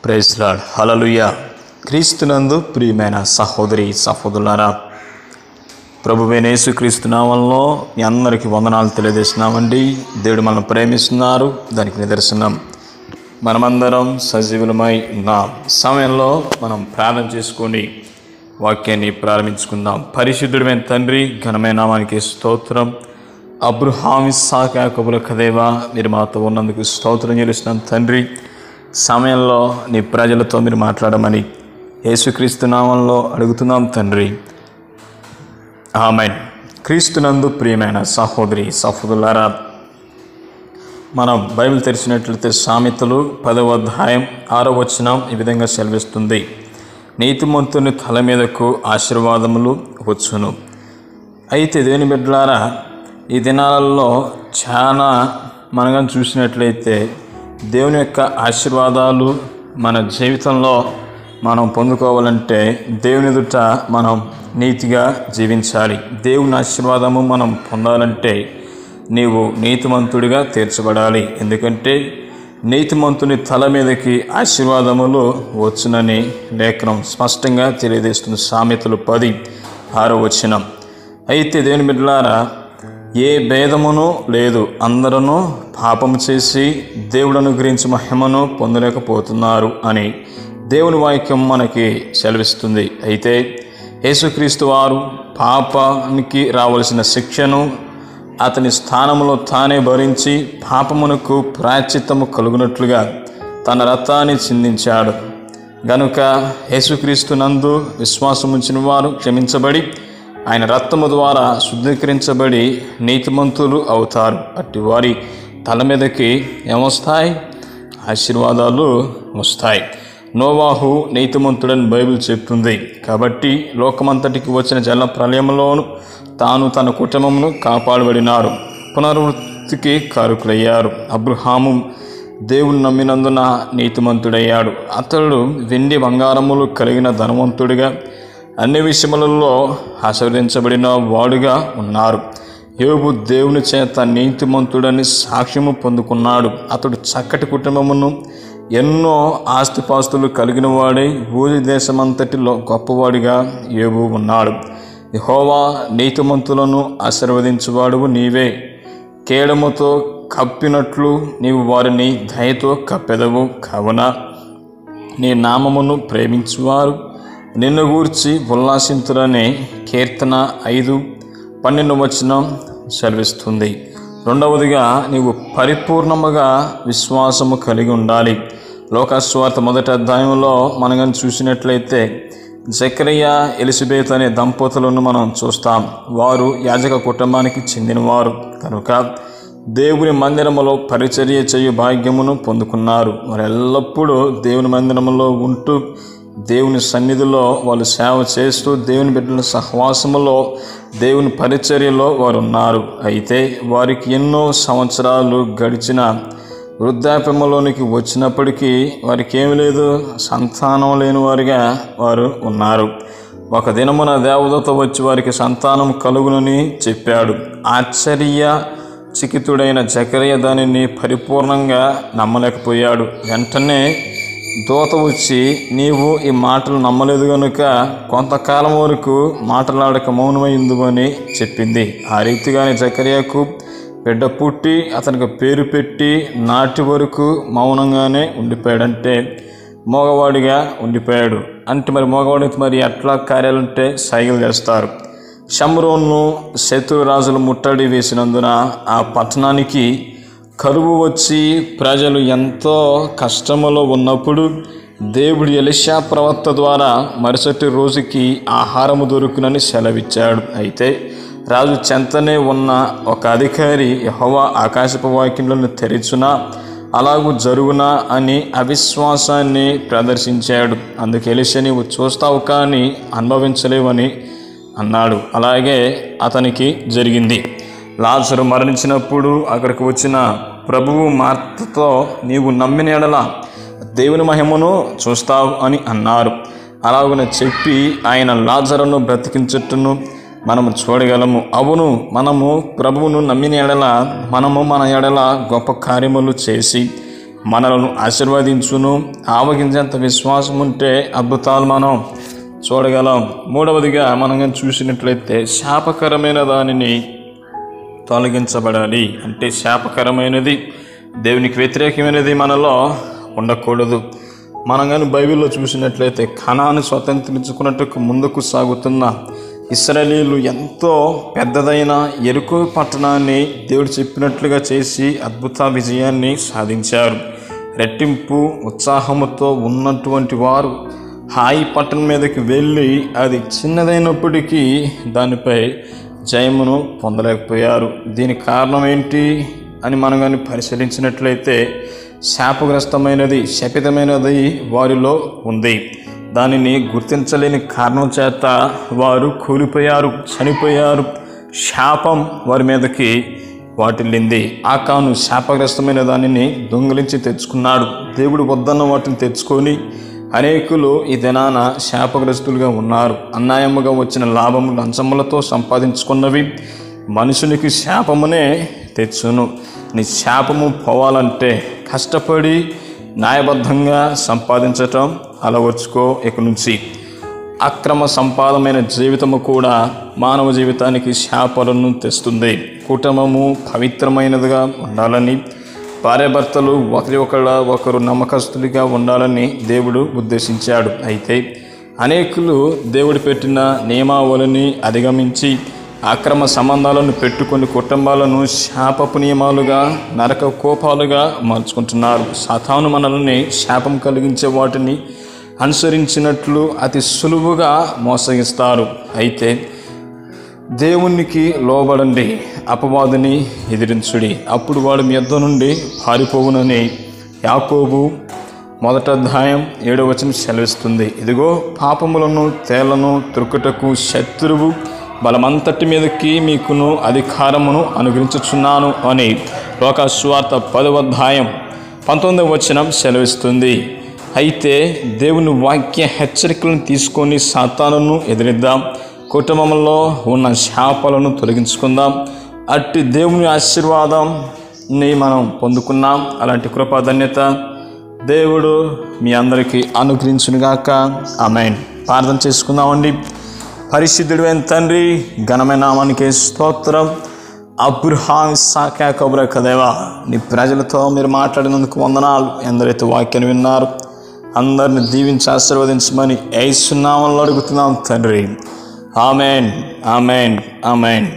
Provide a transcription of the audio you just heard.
Praise lord. హల్లెలూయా. క్రీస్తునందు ప్రియమైన సహోదరి సహోదరులారా, ప్రభువైన యేసుక్రీస్తు నామములో మీ అందరికీ వందనాలు తెలియజేస్తున్నామండి. దేవుడు మనల్ని ప్రేమిస్తున్నారు, దానికి నిదర్శనం మనమందరం సజీవులమై ఉన్న సమయంలో మనం ప్రార్థన చేసుకొని వాక్యాన్ని ప్రారంభించుకుందాం. పరిశుద్ధుడైన తండ్రి, ఘనమైన నామానికి స్తోత్రం. అబ్రహాము ఇస్సాకు యాకోబుల దేవా, మీరు మాతో ఉన్నందుకు స్తోత్రం చెల్లిస్తున్నాం తండ్రి. సమయంలో నీ ప్రజలతో మీరు మాట్లాడమని యేసుక్రీస్తు నామంలో అడుగుతున్నాం తండ్రి, ఆమేన్. క్రీస్తునందు ప్రియమైన సహోదరి సహోదరులారా, మనం బైబిల్ తెరిచినట్లయితే సామెతలు 10వ అధ్యాయం 6వ వచనం ఈ విధంగా సెలవిస్తుంది: నీతిమంతుని తల మీదకు ఆశీర్వాదములు వచ్చును. అయితే దేవుని బిడ్డలారా, ఈ దినాలలో చాలా మనం చూసినట్లయితే దేవుని యొక్క ఆశీర్వాదాలు మన జీవితంలో మనం పొందుకోవాలంటే దేవుని ఎదుట మనం నీతిగా జీవించాలి. దేవుని ఆశీర్వాదము మనం పొందాలంటే నీవు నీతిమంతుడిగా తీర్చబడాలి. ఎందుకంటే నీతిమంతుని తల మీదకి ఆశీర్వాదములు వచ్చునని లేఖనం స్పష్టంగా తెలియజేస్తుంది. సామెతలు 10:6వ వచనం. అయితే దేవుని బిడ్డలారా, ఏ భేదమును లేదు, అందరూ పాపము చేసి దేవుడు అనుగ్రహించి మహిమను పొందలేకపోతున్నారు అని దేవుని వాక్యం మనకి సెలవిస్తుంది. అయితే యేసుక్రీస్తు వారు పాపానికి రావలసిన శిక్షను అతని స్థానంలో తానే భరించి పాపమునకు ప్రాయశ్చిత్తము కలుగునట్లుగా తన రక్తాన్ని చిందించాడు. గనుక యేసుక్రీస్తు నందు విశ్వాసం ఉంచిన వారు క్షమించబడి ఆయన రక్తము ద్వారా శుద్ధీకరించబడి నీతిమంతులు అవుతారు. అట్టి వారి తల మీదకి ఏమొస్తాయి? ఆశీర్వాదాలు వస్తాయి. నోవాహు నీతిమంతుడని బైబిల్ చెప్తుంది. కాబట్టి లోకమంతటికి వచ్చిన జల ప్రళయంలోను తాను తన కుటుంబమును కాపాడబడినారు, పునరువృత్తికి కారకులయ్యారు. అబ్రహాము దేవుని నమ్మినందున నీతిమంతుడయ్యాడు. అతడు వెండి బంగారములు కలిగిన ధనవంతుడిగా అన్ని విషయములలో ఆశీర్వదించబడిన వాడుగా ఉన్నారు. యోబు దేవుని చేత నీతిమంతుడని సాక్ష్యము పొందుకున్నాడు. అతడు చక్కటి కుటుంబమును ఎన్నో ఆస్తిపాస్తులు కలిగిన వాడై ఊరి దేశమంతటిలో గొప్పవాడిగా యోబు ఉన్నాడు. యెహోవా నీతిమంతులను ఆశీర్వదించువాడువు నీవే. కేడముతో కప్పినట్లు నీవు వారిని దయతో కప్పెదవు. కావున నీ నామమును ప్రేమించువారు నిన్ను గూర్చి ఉల్లాసింతురని కీర్తన 5:12 వచనం సెలవిస్తుంది. రెండవదిగా, నీవు పరిపూర్ణముగా విశ్వాసము కలిగి ఉండాలి. లోకస్వార్త 1వ అధ్యాయంలో మనం చూసినట్లయితే జకరియా ఎలిజబెత్ అనే దంపతులను మనం చూస్తాం. వారు యాజక కుటుంబానికి చెందినవారు కనుక దేవుని మందిరములో పరిచర్య చేయు భాగ్యమును పొందుకున్నారు. వారు ఎల్లప్పుడూ దేవుని మందిరములో ఉంటూ దేవుని సన్నిధిలో వాళ్ళు సేవ చేస్తూ దేవుని బిడ్డల సహవాసములో దేవుని పరిచర్యలో వారు ఉన్నారు. అయితే వారికి ఎన్నో సంవత్సరాలు గడిచిన వృద్ధాప్యములోనికి వచ్చినప్పటికీ వారికి ఏమి లేదు, సంతానం లేని వారిగా వారు ఉన్నారు. ఒక దినమున దేవదూత వచ్చి వారికి సంతానం కలుగునని చెప్పాడు. ఆశ్చర్యచకితుడైన జకరియా దానిని పరిపూర్ణంగా నమ్మలేకపోయాడు. వెంటనే దూత వచ్చి, నీవు ఈ మాటలు నమ్మలేదు కనుక కొంతకాలం వరకు మాట్లాడక మౌనమైందు అని చెప్పింది. ఆ రీతిగానే జకరియాకు బిడ్డ పుట్టి అతనికి పేరు పెట్టి నాటి వరకు మౌనంగానే ఉండిపోయాడంటే మగవాడిగా ఉండిపోయాడు. అంటే మరి మగవాడికి మరి ఎట్లా కార్యాలంటే సైగలు చేస్తారు. షమ్రోను శత్రురాజులు ముట్టడి వేసినందున ఆ పట్టణానికి కరువు వచ్చి ప్రజలు ఎంతో కష్టములో ఉన్నప్పుడు దేవుడు ఎలీషా ప్రవక్త ద్వారా మరుసటి రోజుకి ఆహారము దొరుకునని సెలవిచ్చాడు. అయితే రాజు చెంతనే ఉన్న ఒక అధికారి యెహోవా ఆకాశపు వాకిళ్లను తెరిచునా అలాగూ జరుగునా అని అవిశ్వాసాన్ని ప్రదర్శించాడు. అందుకు ఎలీషా, నీవు చూస్తావు కానీ అనుభవించలేవని అన్నాడు. అలాగే అతనికి జరిగింది. లాజరు మరణించినప్పుడు అక్కడికి వచ్చిన ప్రభువు మార్తతో, నీవు నమ్మిన ఎడల దేవుని మహిమను చూస్తావు అని అన్నారు. అలాగనే చెప్పి ఆయన లాజరును బ్రతికించుటను మనము చూడగలము. అవును, మనము ప్రభువును నమ్మిన ఎడల మనము మన ఎడల గొప్ప కార్యములు చేసి మనలను ఆశీర్వదించును. ఆవగించేంత విశ్వాసం ఉంటే అద్భుతాలు మనం చూడగలం. మూడవదిగా మనం కానీ చూసినట్లయితే శాపకరమైన దానిని తొలగించబడాలి. అంటే శాపకరమైనది, దేవునికి వ్యతిరేకమైనది మనలో ఉండకూడదు. మనం కానీ బైబిల్లో చూసినట్లయితే కనాను స్వతంత్రించుకున్నట్టుకు ముందుకు సాగుతున్న ఇశ్రాయేలీయులు ఎంతో పెద్దదైన యెరికో పట్టణాన్ని దేవుడు చెప్పినట్లుగా చేసి అద్భుత విజయాన్ని సాధించారు. రెట్టింపు ఉత్సాహముతో ఉన్నటువంటి వారు హాయి పట్టణం మీదకి వెళ్ళి అది చిన్నదైనప్పటికీ దానిపై జయమును పొందలేకపోయారు. దీనికి కారణం ఏంటి అని మనం కానీ పరిశీలించినట్లయితే శాపగ్రస్తమైనది, శపితమైనది వారిలో ఉంది. దానిని గుర్తించలేని కారణం చేత వారు కూలిపోయారు, చనిపోయారు. శాపం వారి మీదకి వాటిల్లింది. ఆకాను శాపగ్రస్తమైన దానిని దొంగిలించి తెచ్చుకున్నాడు. దేవుడు వద్దన్న వాటిని తెచ్చుకొని అనేకులు ఈ దినాన శాపగ్రస్తులుగా ఉన్నారు. అన్యాయముగా వచ్చిన లాభము లంచములతో సంపాదించుకున్నవి మనుషునికి శాపమునే తెచ్చును. నీ శాపము పోవాలంటే కష్టపడి న్యాయబద్ధంగా సంపాదించటం అలవర్చుకో. ఇక నుంచి అక్రమ సంపాదమైన జీవితము కూడా మానవ జీవితానికి శాపాలను తెస్తుంది. కుటుంబము పవిత్రమైనదిగా ఉండాలని, భార్యాభర్తలు ఒకరు నమ్మకస్తులుగా ఉండాలని దేవుడు ఉద్దేశించాడు. అయితే అనేకులు దేవుడు పెట్టిన నియమావళిని అధిగమించి అక్రమ సంబంధాలను పెట్టుకొని కుటుంబాలను శాపపు నియమాలుగా, నరక కోపాలుగా మార్చుకుంటున్నారు. సాతాను మనల్ని శాపం కలిగించే వాటిని అనుసరించినట్లు అతి సులువుగా మోసగిస్తారు. అయితే దేవునికి లోబడండి, అపవాదిని ఎదిరించుడి, అప్పుడు వాడు మీ యొద్ద నుండి పారిపోవునని యాకోబు 1వ అధ్యాయం 7వ వచనం సెలవిస్తుంది. ఇదిగో పాపములను తేళ్లను త్రొక్కుటకు శత్రువు బలమంతటి మీదకి మీకును అధికారమును అనుగ్రహించుచున్నాను అని లూకా సువార్త 10వ అధ్యాయం 19వ వచనం సెలవిస్తుంది. అయితే దేవుని వాక్య హెచ్చరికలను తీసుకొని సాతానును ఎదిరిద్దాం. కుటుంబంలో ఉన్న శాపాలను తొలగించుకుందాం. అట్టి దేవుని ఆశీర్వాదాన్ని మనం పొందుకున్నాం. అలాంటి కృపాధన్యత దేవుడు మీ అందరికీ అనుగ్రహించునుగాక. ఆమేన్. ప్రార్థన చేసుకుందామండి. పరిశుద్ధుడైన తండ్రి, ఘనమైన నామానికి స్తోత్రం. అబ్రహాం, ఇస్సాకు, యాకోబుల దేవా, నీ ప్రజలతో మీరు మాట్లాడినందుకు వందనాలు. ఎందరైతే వాక్యాన్ని విన్నారు అందరిని దీవించి ఆశీర్వదించమని యేసు నామములో అడుగుతున్నాం తండ్రి. ఆమేన్, ఆమేన్, ఆమేన్.